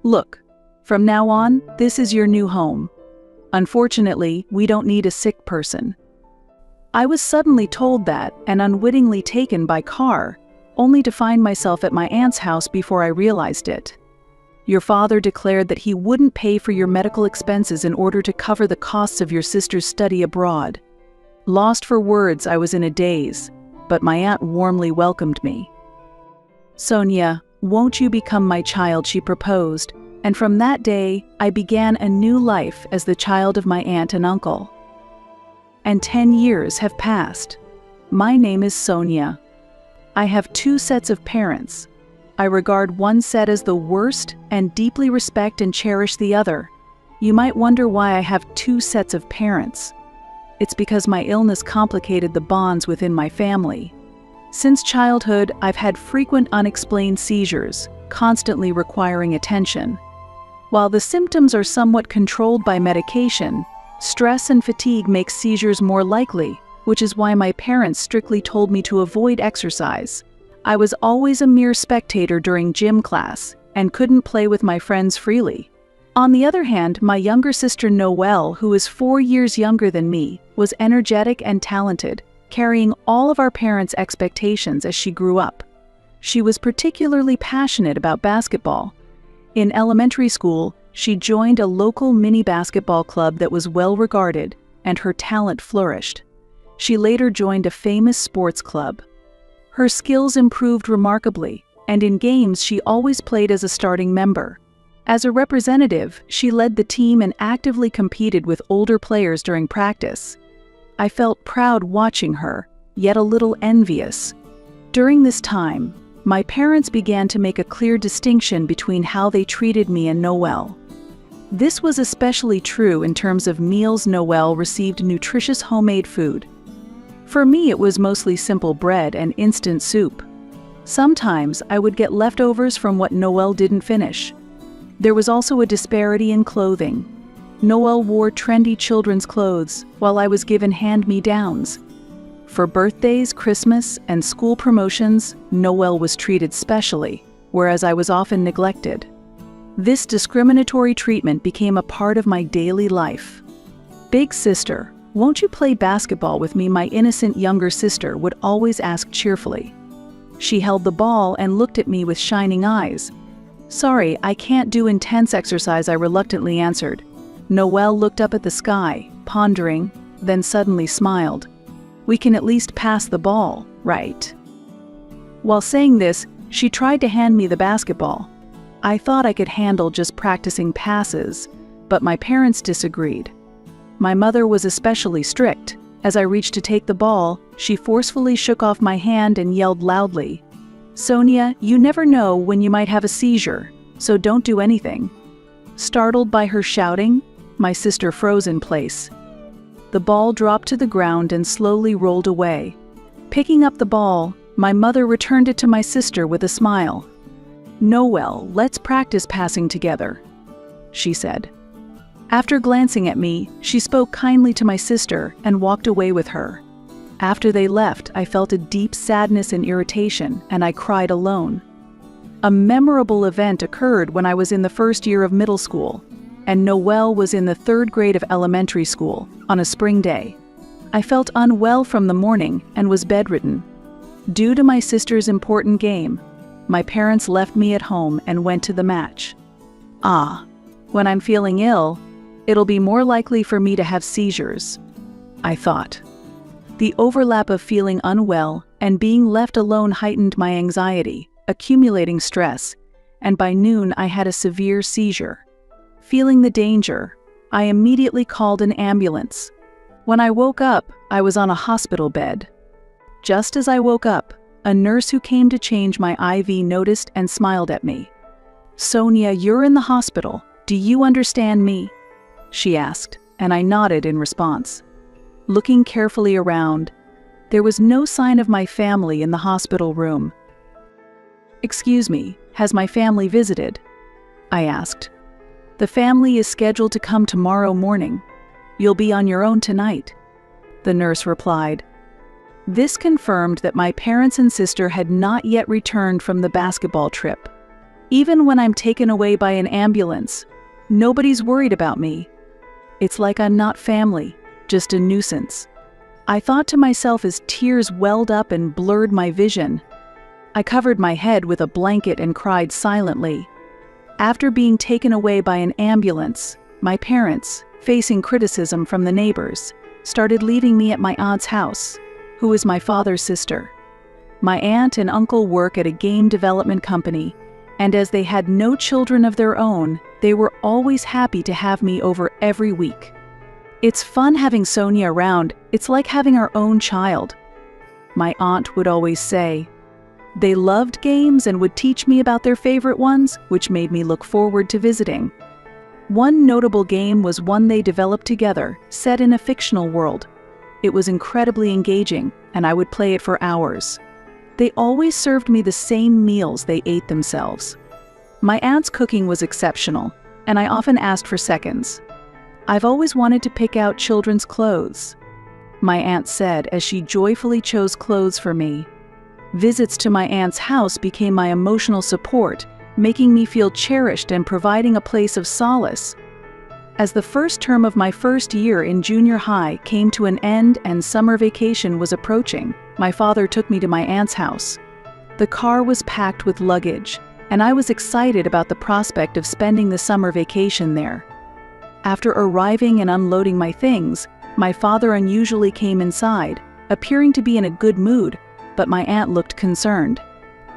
Look, from now on, this is your new home. Unfortunately, we don't need a sick person." I was suddenly told that and unwittingly taken by car, only to find myself at my aunt's house before I realized it. "Your father declared that he wouldn't pay for your medical expenses in order to cover the costs of your sister's study abroad." Lost for words, I was in a daze, but my aunt warmly welcomed me. "Sonia, won't you become my child?" she proposed, and from that day, I began a new life as the child of my aunt and uncle. And 10 years have passed. My name is Sonia. I have 2 sets of parents. I regard one set as the worst and deeply respect and cherish the other. You might wonder why I have 2 sets of parents. It's because my illness complicated the bonds within my family. Since childhood, I've had frequent unexplained seizures, constantly requiring attention. While the symptoms are somewhat controlled by medication, stress and fatigue make seizures more likely, which is why my parents strictly told me to avoid exercise. I was always a mere spectator during gym class and couldn't play with my friends freely. On the other hand, my younger sister Noelle, who is 4 years younger than me, was energetic and talented, carrying all of our parents' expectations as she grew up. She was particularly passionate about basketball. In elementary school, she joined a local mini basketball club that was well regarded, and her talent flourished. She later joined a famous sports club. Her skills improved remarkably, and in games she always played as a starting member. As a representative, she led the team and actively competed with older players during practice. I felt proud watching her, yet a little envious. During this time, my parents began to make a clear distinction between how they treated me and Noelle. This was especially true in terms of meals. Noelle received nutritious homemade food. For me, it was mostly simple bread and instant soup. Sometimes I would get leftovers from what Noelle didn't finish. There was also a disparity in clothing. Noelle wore trendy children's clothes, while I was given hand-me-downs. For birthdays, Christmas, and school promotions, Noelle was treated specially, whereas I was often neglected. This discriminatory treatment became a part of my daily life. "Big sister, won't you play basketball with me?" my innocent younger sister would always ask cheerfully. She held the ball and looked at me with shining eyes. "Sorry, I can't do intense exercise," I reluctantly answered. Noelle looked up at the sky, pondering, then suddenly smiled. "We can at least pass the ball, right?" While saying this, she tried to hand me the basketball. I thought I could handle just practicing passes, but my parents disagreed. My mother was especially strict. As I reached to take the ball, she forcefully shook off my hand and yelled loudly, "Sonia, you never know when you might have a seizure, so don't do anything." Startled by her shouting, my sister froze in place. The ball dropped to the ground and slowly rolled away. Picking up the ball, my mother returned it to my sister with a smile. "Noelle, let's practice passing together," she said. After glancing at me, she spoke kindly to my sister and walked away with her. After they left, I felt a deep sadness and irritation, and I cried alone. A memorable event occurred when I was in the first year of middle school, and Noelle was in the 3rd grade of elementary school, on a spring day. I felt unwell from the morning and was bedridden. Due to my sister's important game, my parents left me at home and went to the match. When I'm feeling ill, it'll be more likely for me to have seizures, I thought. The overlap of feeling unwell and being left alone heightened my anxiety, accumulating stress, and by noon I had a severe seizure. Feeling the danger, I immediately called an ambulance. When I woke up, I was on a hospital bed. Just as I woke up, a nurse who came to change my IV noticed and smiled at me. "Sonia, you're in the hospital. Do you understand me?" she asked, and I nodded in response. Looking carefully around, there was no sign of my family in the hospital room. "Excuse me, has my family visited?" I asked. "The family is scheduled to come tomorrow morning. You'll be on your own tonight," the nurse replied. This confirmed that my parents and sister had not yet returned from the basketball trip. Even when I'm taken away by an ambulance, nobody's worried about me. It's like I'm not family, just a nuisance. I thought to myself as tears welled up and blurred my vision. I covered my head with a blanket and cried silently. After being taken away by an ambulance, my parents, facing criticism from the neighbors, started leaving me at my aunt's house, who is my father's sister. My aunt and uncle work at a game development company, and as they had no children of their own, they were always happy to have me over every week. It's fun having Sonia around. It's like having our own child. My aunt would always say. They loved games and would teach me about their favorite ones, which made me look forward to visiting. One notable game was one they developed together, set in a fictional world. It was incredibly engaging, and I would play it for hours. They always served me the same meals they ate themselves. My aunt's cooking was exceptional, and I often asked for seconds. I've always wanted to pick out children's clothes, my aunt said as she joyfully chose clothes for me. Visits to my aunt's house became my emotional support, making me feel cherished and providing a place of solace. As the first term of my first year in junior high came to an end and summer vacation was approaching, my father took me to my aunt's house. The car was packed with luggage, and I was excited about the prospect of spending the summer vacation there. After arriving and unloading my things, my father unusually came inside, appearing to be in a good mood, but my aunt looked concerned.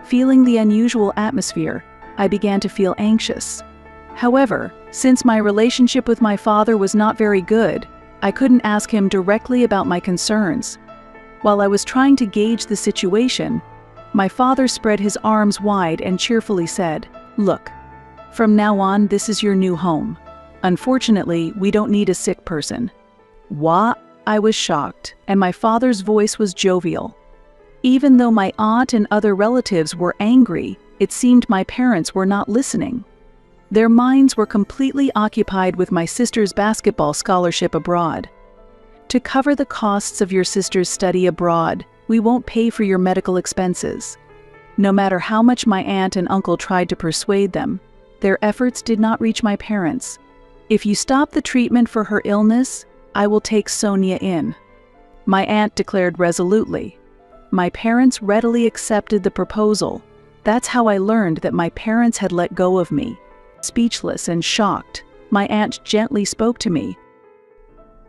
Feeling the unusual atmosphere, I began to feel anxious. However, since my relationship with my father was not very good, I couldn't ask him directly about my concerns. While I was trying to gauge the situation, my father spread his arms wide and cheerfully said, "Look, from now on, this is your new home. Unfortunately, we don't need a sick person." What? I was shocked, and my father's voice was jovial. Even though my aunt and other relatives were angry, it seemed my parents were not listening. Their minds were completely occupied with my sister's basketball scholarship abroad. To cover the costs of your sister's study abroad, we won't pay for your medical expenses. No matter how much my aunt and uncle tried to persuade them, their efforts did not reach my parents. If you stop the treatment for her illness, I will take Sonia in, my aunt declared resolutely. My parents readily accepted the proposal. That's how I learned that my parents had let go of me. Speechless and shocked, my aunt gently spoke to me.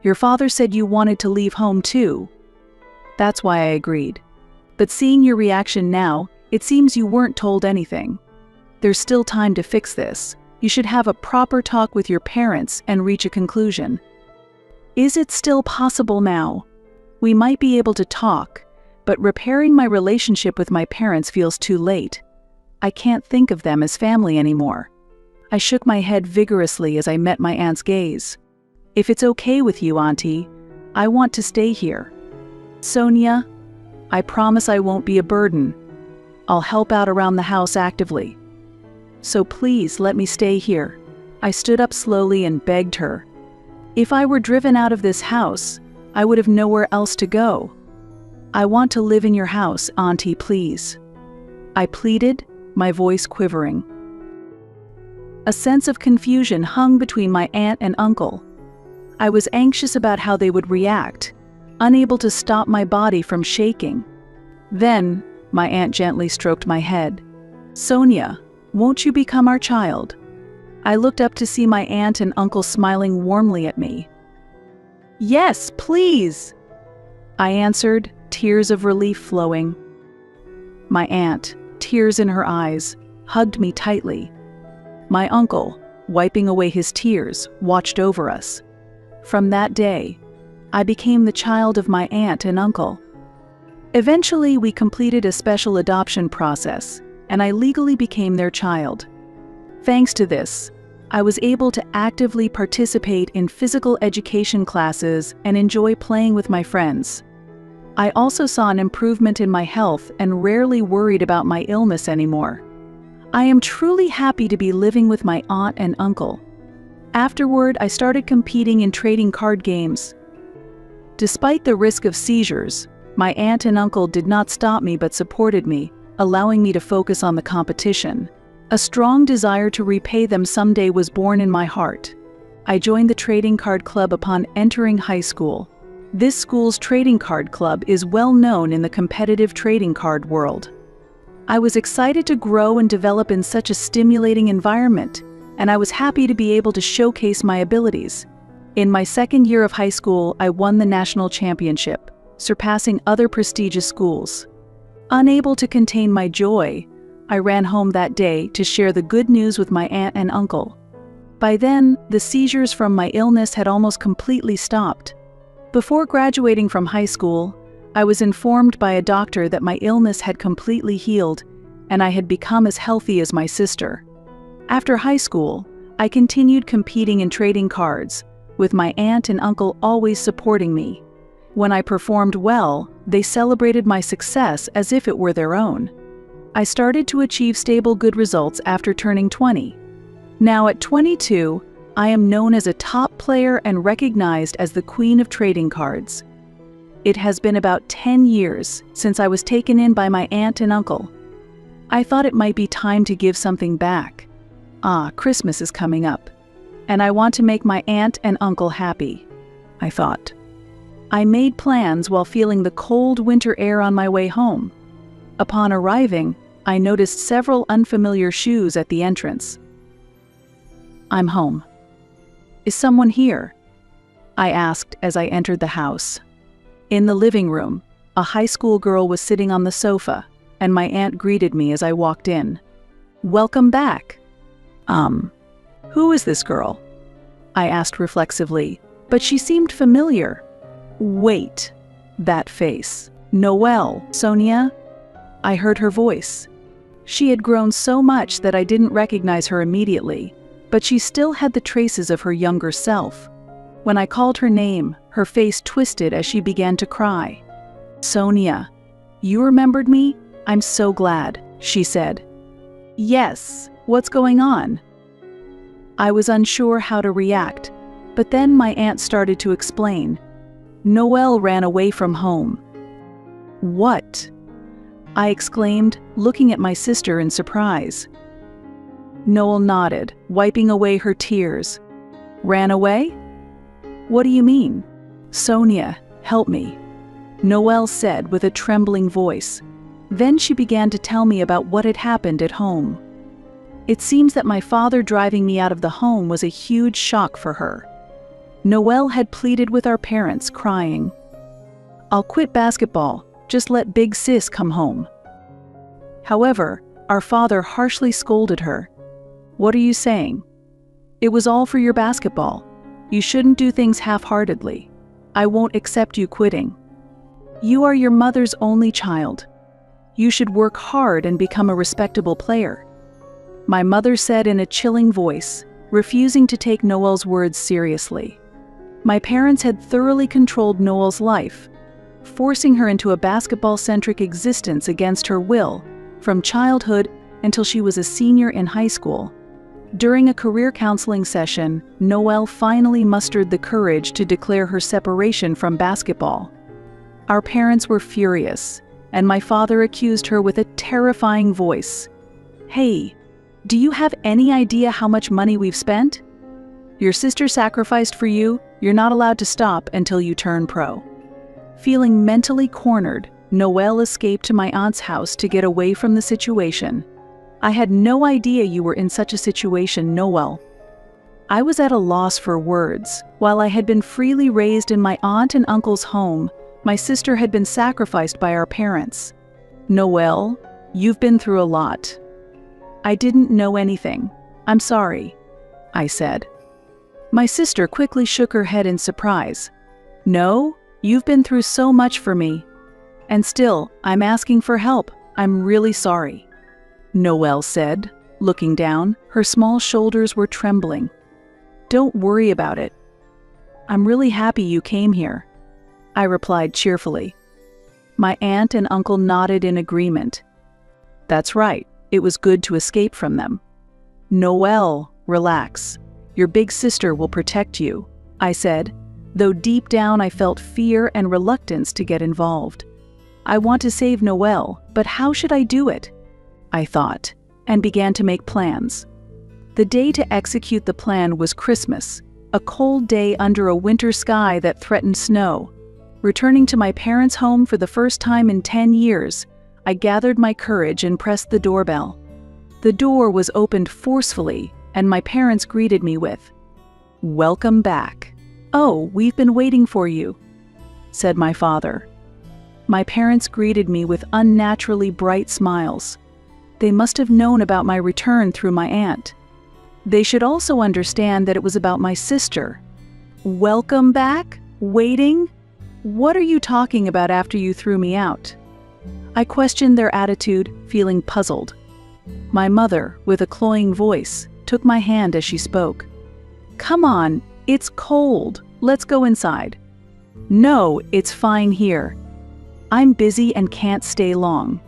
"Your father said you wanted to leave home too." That's why I agreed. But seeing your reaction now, it seems you weren't told anything. There's still time to fix this. You should have a proper talk with your parents and reach a conclusion. Is it still possible now? We might be able to talk, but repairing my relationship with my parents feels too late. I can't think of them as family anymore. I shook my head vigorously as I met my aunt's gaze. "If it's okay with you, Auntie, I want to stay here. Sonia, I promise I won't be a burden. I'll help out around the house actively. So please let me stay here." I stood up slowly and begged her. If I were driven out of this house, I would have nowhere else to go. "I want to live in your house, Auntie, please," I pleaded, my voice quivering. A sense of confusion hung between my aunt and uncle. I was anxious about how they would react, unable to stop my body from shaking. Then, my aunt gently stroked my head. "Sonia, won't you become our child?" I looked up to see my aunt and uncle smiling warmly at me. "Yes, please," I answered, tears of relief flowing. My aunt, tears in her eyes, hugged me tightly. My uncle, wiping away his tears, watched over us. From that day, I became the child of my aunt and uncle. Eventually, we completed a special adoption process, and I legally became their child. Thanks to this, I was able to actively participate in physical education classes and enjoy playing with my friends. I also saw an improvement in my health and rarely worried about my illness anymore. I am truly happy to be living with my aunt and uncle. Afterward, I started competing in trading card games. Despite the risk of seizures, my aunt and uncle did not stop me but supported me, allowing me to focus on the competition. A strong desire to repay them someday was born in my heart. I joined the trading card club upon entering high school. This school's trading card club is well known in the competitive trading card world. I was excited to grow and develop in such a stimulating environment, and I was happy to be able to showcase my abilities. In my second year of high school, I won the national championship, surpassing other prestigious schools. Unable to contain my joy, I ran home that day to share the good news with my aunt and uncle. By then, the seizures from my illness had almost completely stopped. Before graduating from high school, I was informed by a doctor that my illness had completely healed and I had become as healthy as my sister. After high school, I continued competing in trading cards, with my aunt and uncle always supporting me. When I performed well, they celebrated my success as if it were their own. I started to achieve stable good results after turning 20. Now at 22, I am known as a top player and recognized as the queen of trading cards. It has been about 10 years since I was taken in by my aunt and uncle. I thought it might be time to give something back. Christmas is coming up, and I want to make my aunt and uncle happy, I thought. I made plans while feeling the cold winter air on my way home. Upon arriving, I noticed several unfamiliar shoes at the entrance. I'm home. Is someone here? I asked as I entered the house. In the living room, a high school girl was sitting on the sofa, and my aunt greeted me as I walked in. Welcome back. Who is this girl? I asked reflexively, but she seemed familiar. Wait, that face. Noelle, Sonia? I heard her voice. She had grown so much that I didn't recognize her immediately, but she still had the traces of her younger self. When I called her name, her face twisted as she began to cry. Sonia, you remembered me? I'm so glad, she said. Yes, what's going on? I was unsure how to react, but then my aunt started to explain. Noelle ran away from home. What? I exclaimed, looking at my sister in surprise. Noelle nodded, wiping away her tears. Ran away? What do you mean? Sonia, help me, Noelle said with a trembling voice. Then she began to tell me about what had happened at home. It seems that my father driving me out of the home was a huge shock for her. Noelle had pleaded with our parents, crying, I'll quit basketball, just let big sis come home. However, our father harshly scolded her. What are you saying? It was all for your basketball. You shouldn't do things half-heartedly. I won't accept you quitting. You are your mother's only child. You should work hard and become a respectable player. My mother said in a chilling voice, refusing to take Noelle's words seriously. My parents had thoroughly controlled Noelle's life, forcing her into a basketball-centric existence against her will, from childhood until she was a senior in high school. During a career counseling session, Noelle finally mustered the courage to declare her separation from basketball. Our parents were furious, and my father accused her with a terrifying voice. Hey, do you have any idea how much money we've spent? Your sister sacrificed for you, you're not allowed to stop until you turn pro. Feeling mentally cornered, Noelle escaped to my aunt's house to get away from the situation. I had no idea you were in such a situation, Noelle. I was at a loss for words. While I had been freely raised in my aunt and uncle's home, my sister had been sacrificed by our parents. Noelle, you've been through a lot. I didn't know anything. I'm sorry, I said. My sister quickly shook her head in surprise. No, you've been through so much for me. And still, I'm asking for help. I'm really sorry, Noelle said, looking down. Her small shoulders were trembling. Don't worry about it. I'm really happy you came here, I replied cheerfully. My aunt and uncle nodded in agreement. That's right, it was good to escape from them. Noelle, relax. Your big sister will protect you, I said, though deep down I felt fear and reluctance to get involved. I want to save Noelle, but how should I do it? I thought. and began to make plans. The day to execute the plan was Christmas, a cold day under a winter sky that threatened snow. Returning to my parents' home for the first time in 10 years, I gathered my courage and pressed the doorbell. The door was opened forcefully, and my parents greeted me with, "Welcome back. Oh, we've been waiting for you," said my father. My parents greeted me with unnaturally bright smiles. They must have known about my return through my aunt. They should also understand that it was about my sister. "Welcome back? Waiting? What are you talking about after you threw me out?" I questioned their attitude, feeling puzzled. My mother, with a cloying voice, took my hand as she spoke. "Come on, it's cold. Let's go inside." "No, it's fine here. I'm busy and can't stay long,"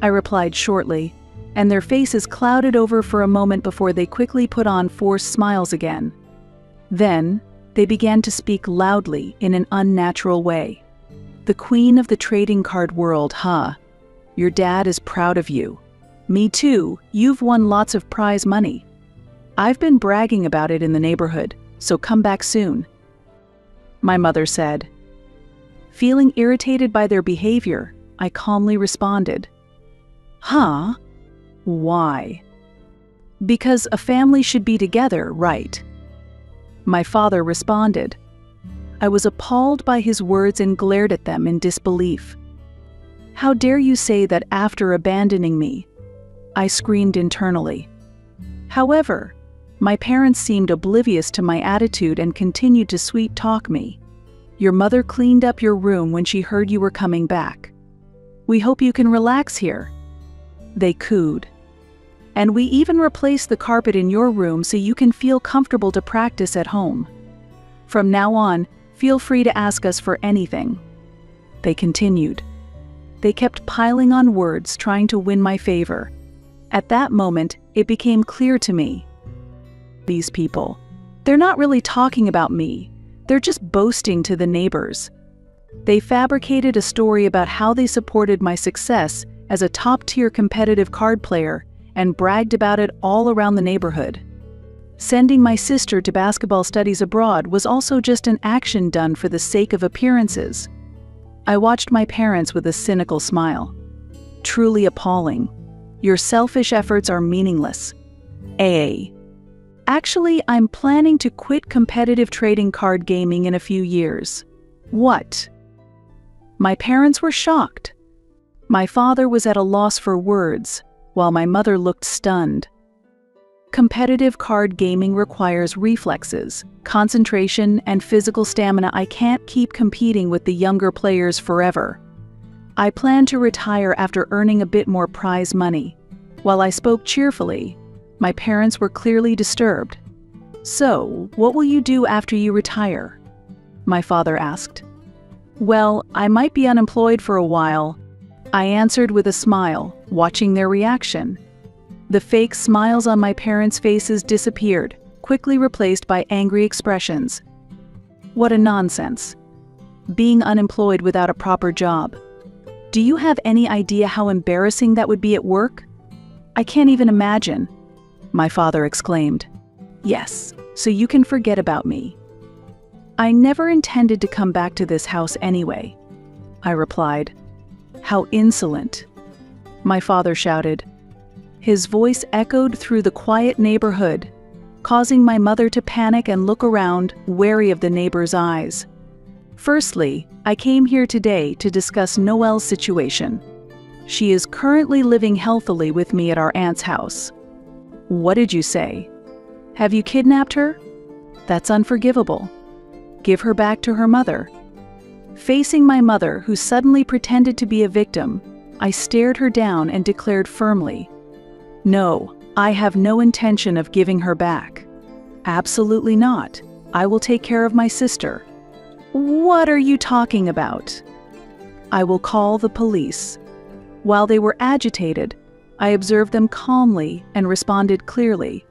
I replied shortly, and their faces clouded over for a moment before they quickly put on forced smiles again. Then, they began to speak loudly in an unnatural way. "The queen of the trading card world, huh? Your dad is proud of you. Me too, you've won lots of prize money. I've been bragging about it in the neighborhood, so come back soon," my mother said. Feeling irritated by their behavior, I calmly responded, "Huh? Why?" "Because a family should be together, right?" My father responded. I was appalled by his words and glared at them in disbelief. "How dare you say that after abandoning me?" I screamed internally. However, my parents seemed oblivious to my attitude and continued to sweet-talk me. "Your mother cleaned up your room when she heard you were coming back. We hope you can relax here," they cooed. "And we even replaced the carpet in your room so you can feel comfortable to practice at home. From now on, feel free to ask us for anything," they continued. They kept piling on words, trying to win my favor. At that moment, it became clear to me. These people, they're not really talking about me. They're just boasting to the neighbors. They fabricated a story about how they supported my success as a top-tier competitive card player and bragged about it all around the neighborhood. Sending my sister to basketball studies abroad was also just an action done for the sake of appearances. I watched my parents with a cynical smile. Truly appalling. Your selfish efforts are meaningless. Actually, I'm planning to quit competitive trading card gaming in a few years. What? My parents were shocked. My father was at a loss for words, while my mother looked stunned. Competitive card gaming requires reflexes, concentration, and physical stamina. I can't keep competing with the younger players forever. I plan to retire after earning a bit more prize money. While I spoke cheerfully, my parents were clearly disturbed. "So, what will you do after you retire?" my father asked. "Well, I might be unemployed for a while," I answered with a smile, watching their reaction. The fake smiles on my parents' faces disappeared, quickly replaced by angry expressions. What a nonsense. Being unemployed without a proper job. Do you have any idea how embarrassing that would be at work? I can't even imagine, my father exclaimed. "Yes, so you can forget about me." "I never intended to come back to this house anyway," I replied. "How insolent," my father shouted. His voice echoed through the quiet neighborhood, causing my mother to panic and look around, wary of the neighbors' eyes. Firstly, I came here today to discuss Noelle's situation. She is currently living healthily with me at our aunt's house. What did you say? Have you kidnapped her? That's unforgivable. Give her back to her mother. Facing my mother, who suddenly pretended to be a victim, I stared her down and declared firmly, "No, I have no intention of giving her back. Absolutely not. I will take care of my sister." "What are you talking about?" "I will call the police." While they were agitated, I observed them calmly and responded clearly.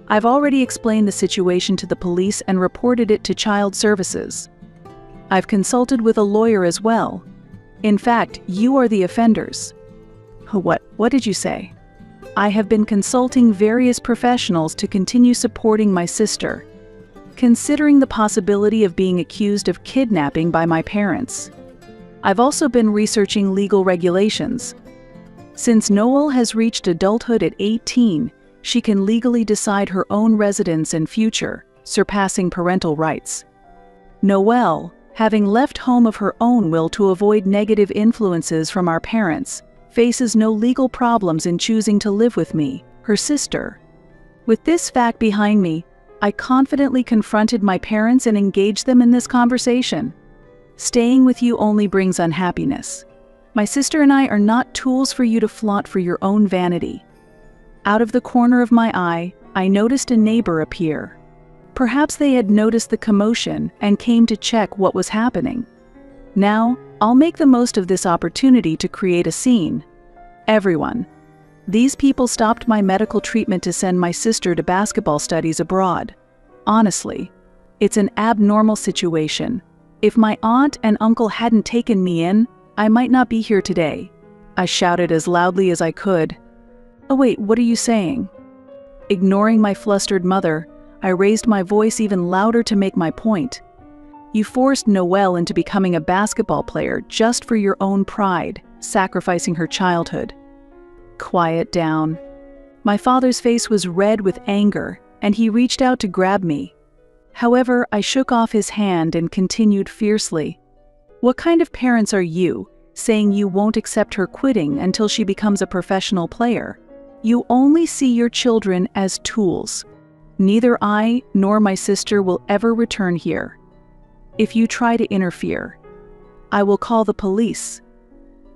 "I've already explained the situation to the police and reported it to Child Services. I've consulted with a lawyer as well. In fact, you are the offenders." What did you say?" I have been consulting various professionals to continue supporting my sister, considering the possibility of being accused of kidnapping by my parents. I've also been researching legal regulations. Since Noelle has reached adulthood at 18, she can legally decide her own residence and future, surpassing parental rights. Noelle, having left home of her own will to avoid negative influences from our parents, faces no legal problems in choosing to live with me, her sister. With this fact behind me, I confidently confronted my parents and engaged them in this conversation. Staying with you only brings unhappiness. My sister and I are not tools for you to flaunt for your own vanity. Out of the corner of my eye, I noticed a neighbor appear. Perhaps they had noticed the commotion and came to check what was happening. Now, I'll make the most of this opportunity to create a scene. Everyone. These people stopped my medical treatment to send my sister to basketball studies abroad. Honestly, it's an abnormal situation. If my aunt and uncle hadn't taken me in, I might not be here today. I shouted as loudly as I could. Oh wait, what are you saying? Ignoring my flustered mother, I raised my voice even louder to make my point. You forced Noelle into becoming a basketball player just for your own pride, sacrificing her childhood. Quiet down. My father's face was red with anger, and he reached out to grab me. However, I shook off his hand and continued fiercely. What kind of parents are you, saying you won't accept her quitting until she becomes a professional player? You only see your children as tools. Neither I nor my sister will ever return here. If you try to interfere, I will call the police.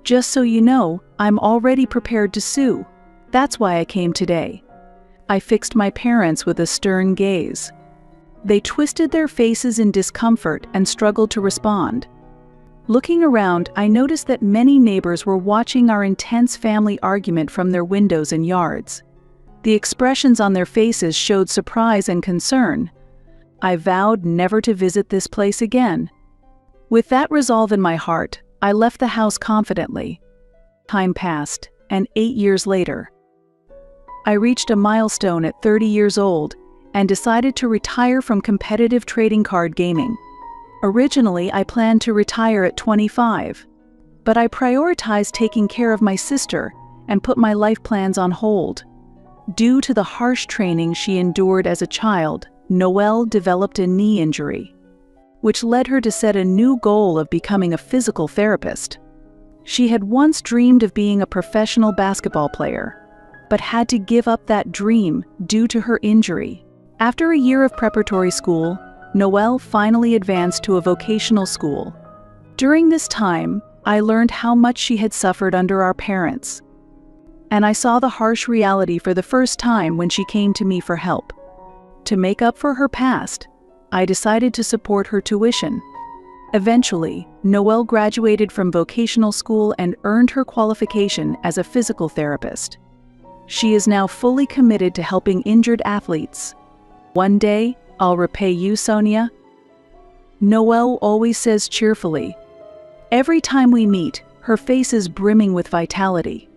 Just so you know, I'm already prepared to sue. That's why I came today. I fixed my parents with a stern gaze. They twisted their faces in discomfort and struggled to respond. Looking around, I noticed that many neighbors were watching our intense family argument from their windows and yards. The expressions on their faces showed surprise and concern. I vowed never to visit this place again. With that resolve in my heart, I left the house confidently. Time passed, and 8 years later, I reached a milestone at 30 years old and decided to retire from competitive trading card gaming. Originally, I planned to retire at 25, but I prioritized taking care of my sister and put my life plans on hold. Due to the harsh training she endured as a child, Noelle developed a knee injury, which led her to set a new goal of becoming a physical therapist. She had once dreamed of being a professional basketball player, but had to give up that dream due to her injury. After a year of preparatory school, Noelle finally advanced to a vocational school. During this time, I learned how much she had suffered under our parents, and I saw the harsh reality for the first time when she came to me for help. To make up for her past, I decided to support her tuition. Eventually, Noelle graduated from vocational school and earned her qualification as a physical therapist. She is now fully committed to helping injured athletes. One day, I'll repay you, Sonia. Noelle always says cheerfully. Every time we meet, her face is brimming with vitality.